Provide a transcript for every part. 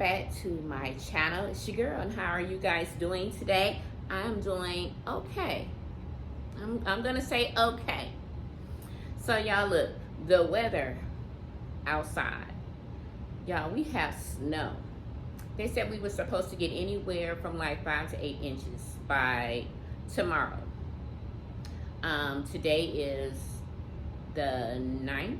back to my channel. It's your girl, and how are you guys doing today? I'm doing okay. I'm gonna say okay. So y'all, look, the weather outside. Y'all, we have snow. They said we were supposed to get anywhere from like 5 to 8 inches by tomorrow. Today is the 9th,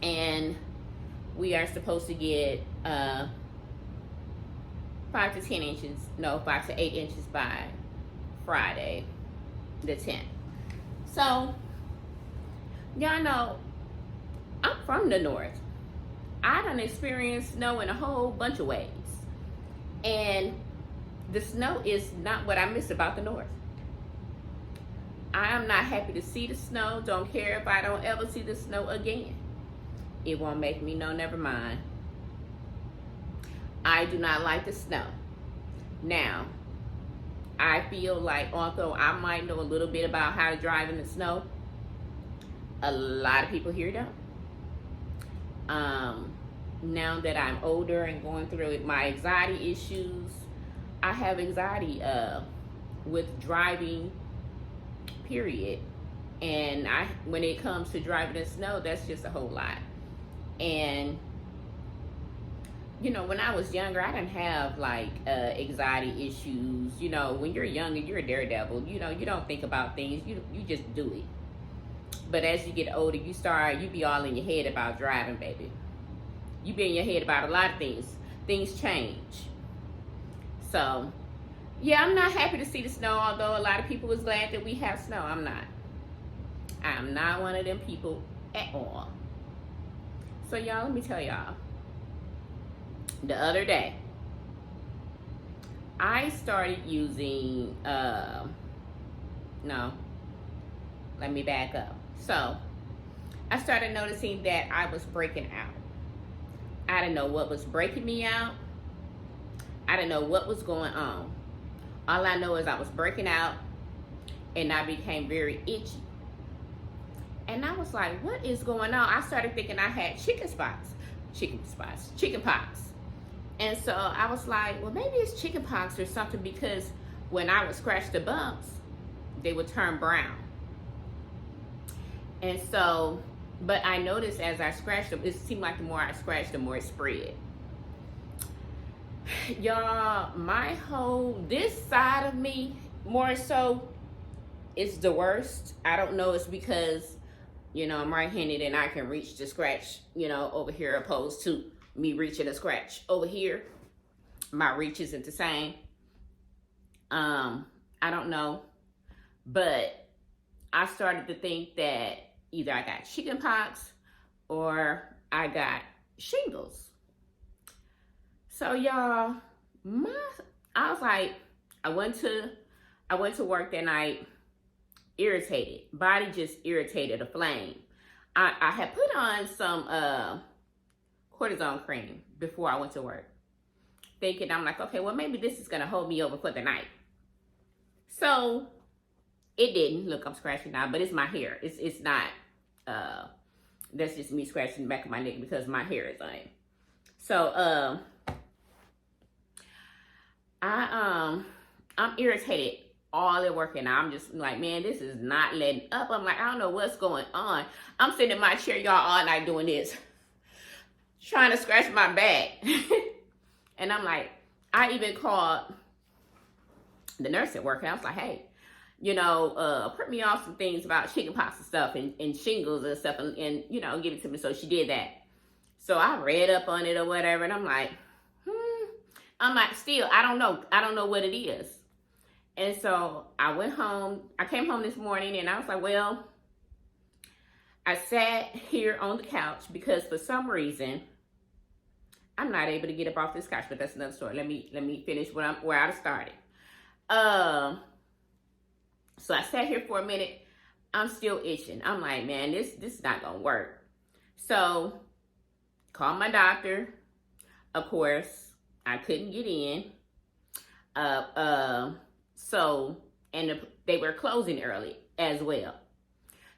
and we are supposed to get 5 to 10 inches, no, 5 to 8 inches by Friday, the 10th. So, y'all know, I'm from the north. I done experienced snow in a whole bunch of ways. And the snow is not what I miss about the north. I am not happy to see the snow. Don't care if I don't ever see the snow again. It won't make me know, never mind. I do not like the snow. Now, I feel like although I might know a little bit about how to drive in the snow, a lot of people here don't. Now that I'm older and going through my anxiety issues, I have anxiety with driving, period. And when it comes to driving in snow, that's just a whole lot. And you know, when I was younger, I didn't have like anxiety issues. You know, when you're younger, you're a daredevil. You know, you don't think about things. You just do it. But as you get older, you be all in your head about driving, baby. You be in your head about a lot of things. Things change. So, yeah, I'm not happy to see the snow, although a lot of people is glad that we have snow. I'm not. I'm not one of them people at all. So, y'all, let me tell y'all. The other day, I started using, no, let me back up. So, I started noticing that I was breaking out. I didn't know what was breaking me out. I didn't know what was going on. All I know is I was breaking out, and I became very itchy. And I was like, what is going on? I started thinking I had chicken pox. And so I was like, well, maybe it's chicken pox or something, because when I would scratch the bumps, they would turn brown. And so, but I noticed as I scratched them, it seemed like the more I scratched, the more it spread. Y'all, this side of me, more so, it's the worst. I don't know, it's because, you know, I'm right-handed and I can reach the scratch, you know, over here, opposed to me reaching a scratch over here. My reach isn't the same. I don't know. But I started to think that either I got chicken pox or I got shingles. So y'all, I was like, I went to work that night, irritated, body just irritated, aflame. I had put on some cortisone cream before I went to work, thinking, I'm like, okay, well, maybe this is gonna hold me over for the night. So it didn't. Look, I'm scratching now, but it's my hair. It's not, that's just me scratching the back of my neck because my hair is on it. So, I'm irritated all at work, and I'm just like, man, this is not letting up. I'm like, I don't know what's going on. I'm sitting in my chair, y'all, all night doing this, trying to scratch my back. And I'm like, I even called the nurse at work, and I was like, hey, you know, print me off some things about chickenpox and stuff, and shingles and stuff, and you know, give it to me. So she did that. So I read up on it or whatever, and I'm like, still, I don't know what it is. And so I went home. I came home this morning, and I was like, well, I sat here on the couch because for some reason I'm not able to get up off this couch, but that's another story. Let me finish where I started. So I sat here for a minute. I'm still itching. I'm like, man, this is not gonna work. So called my doctor. Of course, I couldn't get in. They were closing early as well.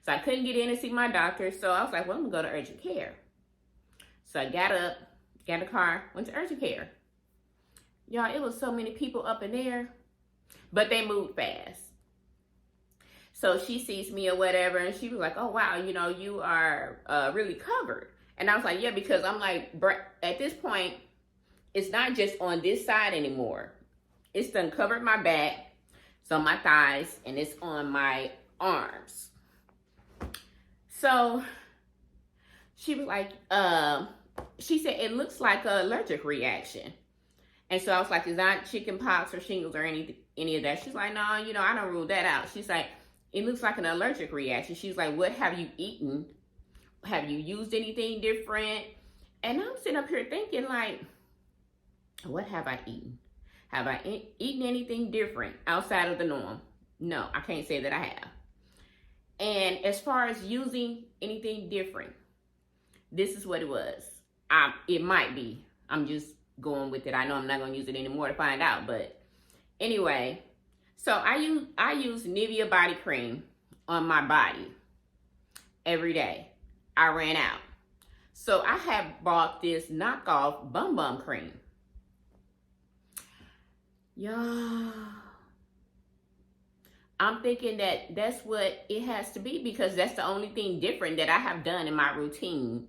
So I couldn't get in and see my doctor. So I was like, well, I'm gonna go to urgent care. So I got up. Got in the car, went to urgent care. Y'all, it was so many people up in there, but they moved fast. So she sees me or whatever, and she was like, oh, wow, you know, you are really covered. And I was like, yeah, because I'm like, at this point, it's not just on this side anymore. It's done covered my back, it's on my thighs, and it's on my arms. So she was like, she said, it looks like an allergic reaction. And so I was like, is that chicken pox or shingles or any of that? She's like, no, you know, I don't rule that out. She's like, it looks like an allergic reaction. She's like, what have you eaten? Have you used anything different? And I'm sitting up here thinking like, what have I eaten? Have I eaten anything different outside of the norm? No, I can't say that I have. And as far as using anything different, this is what it was. It might be. I'm just going with it. I know I'm not going to use it anymore to find out. But anyway, so I use Nivea body cream on my body every day. I ran out. So I have bought this knockoff Bum Bum cream. Y'all, I'm thinking that that's what it has to be because that's the only thing different that I have done in my routine.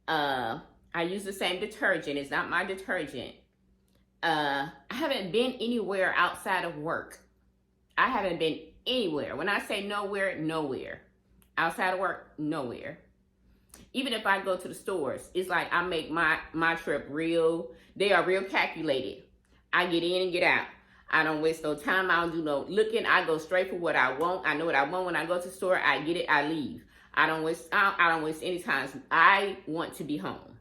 I use the same detergent. It's not my detergent. I haven't been anywhere outside of work. I haven't been anywhere. When I say nowhere, nowhere. Outside of work, nowhere. Even if I go to the stores, it's like I make my trip they are real calculated. I get in and get out. I don't waste no time. I don't do no looking. I go straight for what I want. I know what I want when I go to the store. I get it. I leave. I don't waste any time. I want to be home.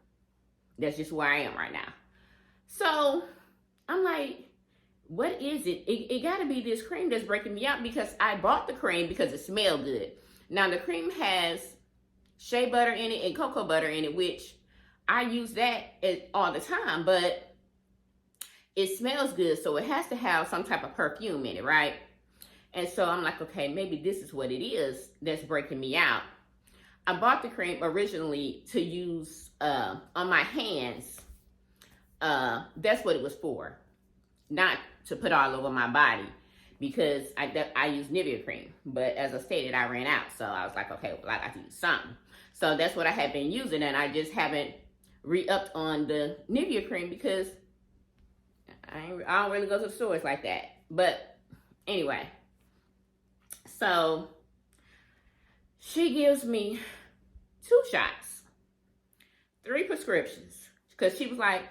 That's just where I am right now. So I'm like, what is it? It got to be this cream that's breaking me out because I bought the cream because it smelled good. Now the cream has shea butter in it and cocoa butter in it, which I use that all the time, but it smells good, so it has to have some type of perfume in it, right? And so I'm like, okay, maybe this is what it is that's breaking me out. I bought the cream originally to use on my hands. That's what it was for, not to put all over my body because I use Nivea cream. But as I stated, I ran out, so I was like, okay, well, I got to use something. So that's what I have been using, and I just haven't re-upped on the Nivea cream because I don't really go to the stores like that. But anyway, so she gives me 2 shots, 3 prescriptions, because she was like,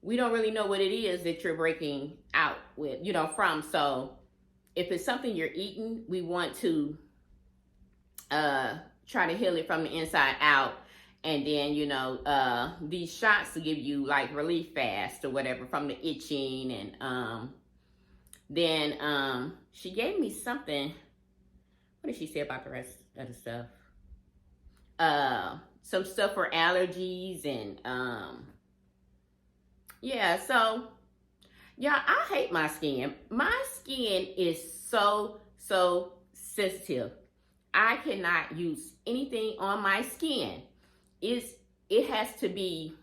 we don't really know what it is that you're breaking out with, from. So if it's something you're eating, we want to try to heal it from the inside out. And then, these shots to give you like relief fast or whatever from the itching. And then she gave me something. What did she say about the rest of the stuff? Some stuff for allergies and yeah. So y'all, I hate my skin. My skin is so sensitive. I cannot use anything on my skin. It has to be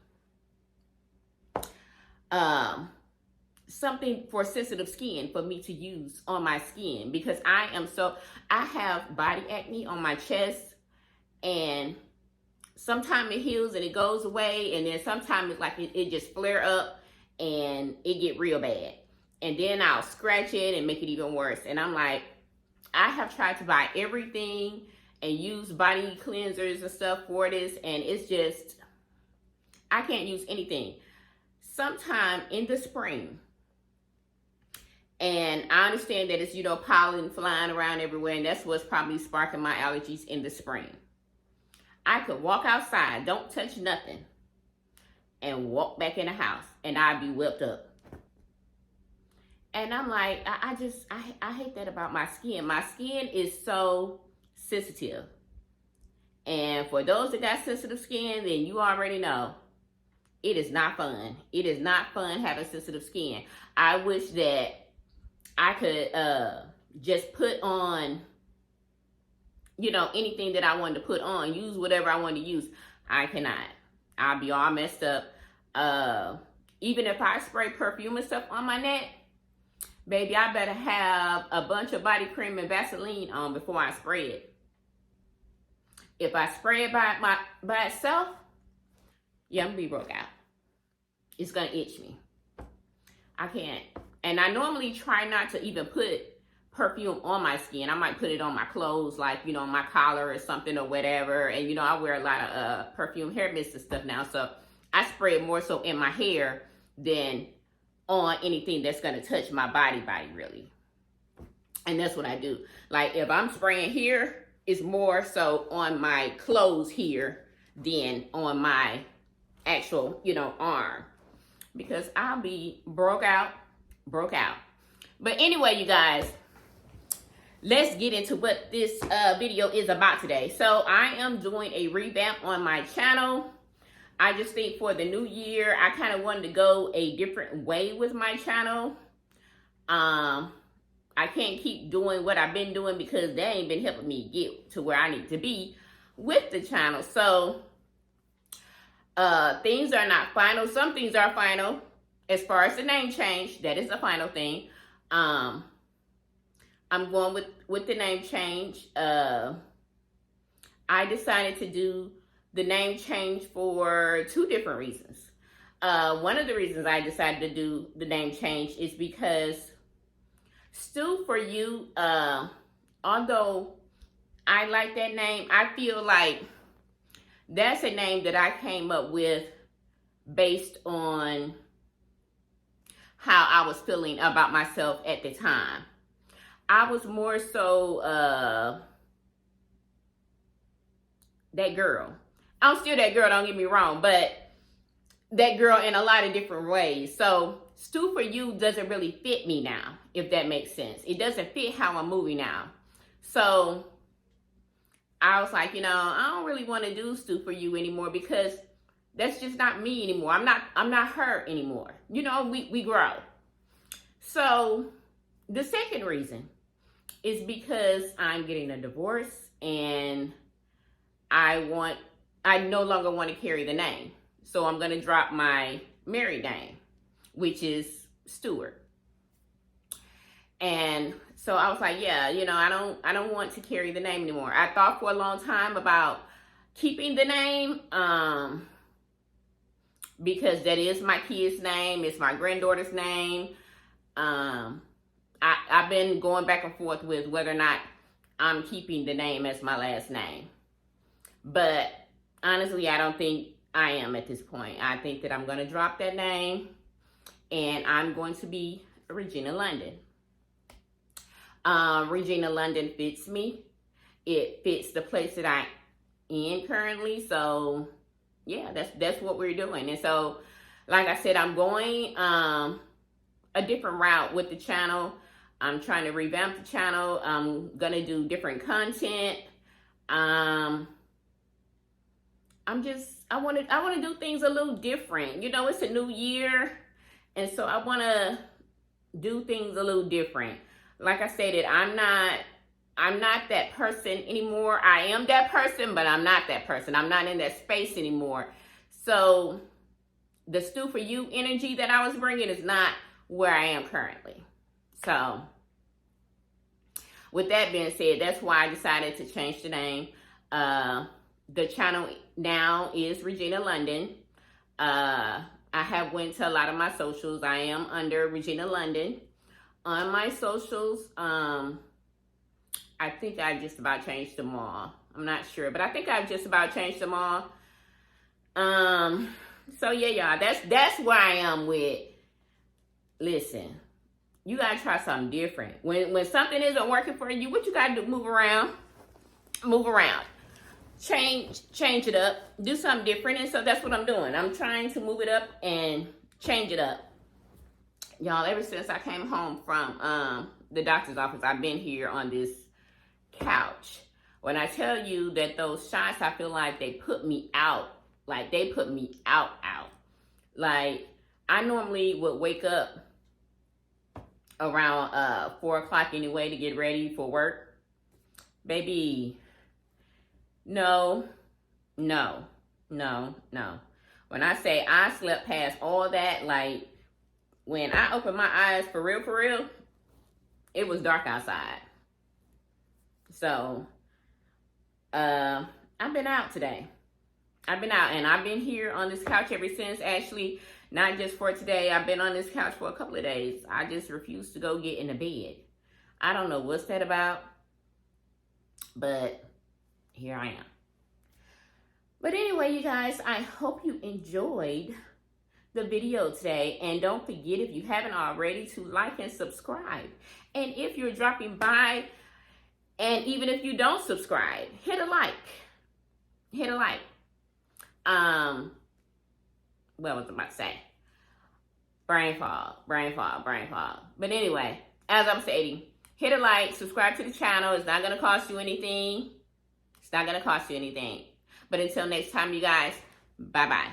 something for sensitive skin for me to use on my skin because I have body acne on my chest, and sometimes it heals and it goes away, and then sometimes it's like it just flare up and it get real bad, and then I'll scratch it and make it even worse. And I'm like, I have tried to buy everything and use body cleansers and stuff for this, and it's just, I can't use anything. Sometime in the spring, and I understand that it's, pollen flying around everywhere, and that's what's probably sparking my allergies in the spring. I could walk outside, don't touch nothing, and walk back in the house, and I'd be whipped up. And I'm like, I hate that about my skin. My skin is so sensitive. And for those that got sensitive skin, then you already know it is not fun. It is not fun having sensitive skin. I wish that I could just put on, anything that I wanted to put on, use whatever I wanted to use. I cannot. I'll be all messed up. Even if I spray perfume and stuff on my neck, baby, I better have a bunch of body cream and Vaseline on before I spray it. If I spray it by itself, yeah, I'm gonna be broke out. It's gonna itch me. I can't. And I normally try not to even put perfume on my skin. I might put it on my clothes, like, you know, my collar or something or whatever. And, you know, I wear a lot of perfume hair mist and stuff now. So I spray it more so in my hair than on anything that's going to touch my body really. And that's what I do. Like, if I'm spraying here, it's more so on my clothes here than on my actual, you know, arm. Because I'll be broke out. But anyway, you guys, let's get into what this video is about today. So I am doing a revamp on my channel. I just think for the new year, I kind of wanted to go a different way with my channel. I can't keep doing what I've been doing because they ain't been helping me get to where I need to be with the channel. So things are not final. Some things are final. As far as the name change, that is the final thing. I'm going with the name change. I decided to do the name change for two different reasons. One of the reasons I decided to do the name change is because Stew for You, although I like that name, I feel like that's a name that I came up with based on how I was feeling about myself at the time. I was more so that girl. I'm still that girl, don't get me wrong, but that girl in a lot of different ways. So Stew for You doesn't really fit me now, if that makes sense. It doesn't fit how I'm moving now. So I was like, you know, I don't really want to do Stew for You anymore because that's just not me anymore. I'm not her anymore. You know, we grow. So the second reason is because I'm getting a divorce and I no longer want to carry the name. So I'm going to drop my married name, which is Stewart. And so I was like, yeah, you know, I don't want to carry the name anymore. I thought for a long time about keeping the name, because that is my kid's name. It's my granddaughter's name. I've been going back and forth with whether or not I'm keeping the name as my last name. But honestly, I don't think I am at this point. I think that I'm going to drop that name and I'm going to be Regina London. Regina London fits me. It fits the place that I'm in currently. So yeah, that's what we're doing. And so, like I said, I'm going a different route with the channel. I'm trying to revamp the channel. I'm gonna do different content. I want to do things a little different. You know, it's a new year, and so I want to do things a little different. Like I stated, I'm not that person anymore. I am that person, but I'm not that person. I'm not in that space anymore. So the Stew for You energy that I was bringing is not where I am currently. So with that being said, that's why I decided to change the name. The channel now is Regina London. I have went to a lot of my socials. I am under Regina London. On my socials, I think I just about changed them all. I'm not sure, but I think I've just about changed them all. So yeah, y'all, that's where I am with. Listen, you gotta try something different. When something isn't working for you, what you gotta do? Move around, change it up, do something different. And so that's what I'm doing. I'm trying to move it up and change it up. Y'all, ever since I came home from the doctor's office, I've been here on this couch. When I tell you that those shots, I feel like they put me out. Like, they put me out. Like, I normally would wake up around 4 o'clock anyway to get ready for work. Baby, no. When I say I slept past all that, like when I opened my eyes for real, it was dark outside. So, I've been out today. I've been out and I've been here on this couch ever since. Actually, not just for today. I've been on this couch for a couple of days. I just refuse to go get in the bed. I don't know what's that about, but here I am. But anyway, you guys, I hope you enjoyed the video today. And don't forget, if you haven't already, to like and subscribe. And if you're dropping by, and even if you don't subscribe, hit a like. Hit a like. What was I about to say? Brain fog. But anyway, as I'm stating, hit a like, subscribe to the channel. It's not going to cost you anything. But until next time, you guys, bye-bye.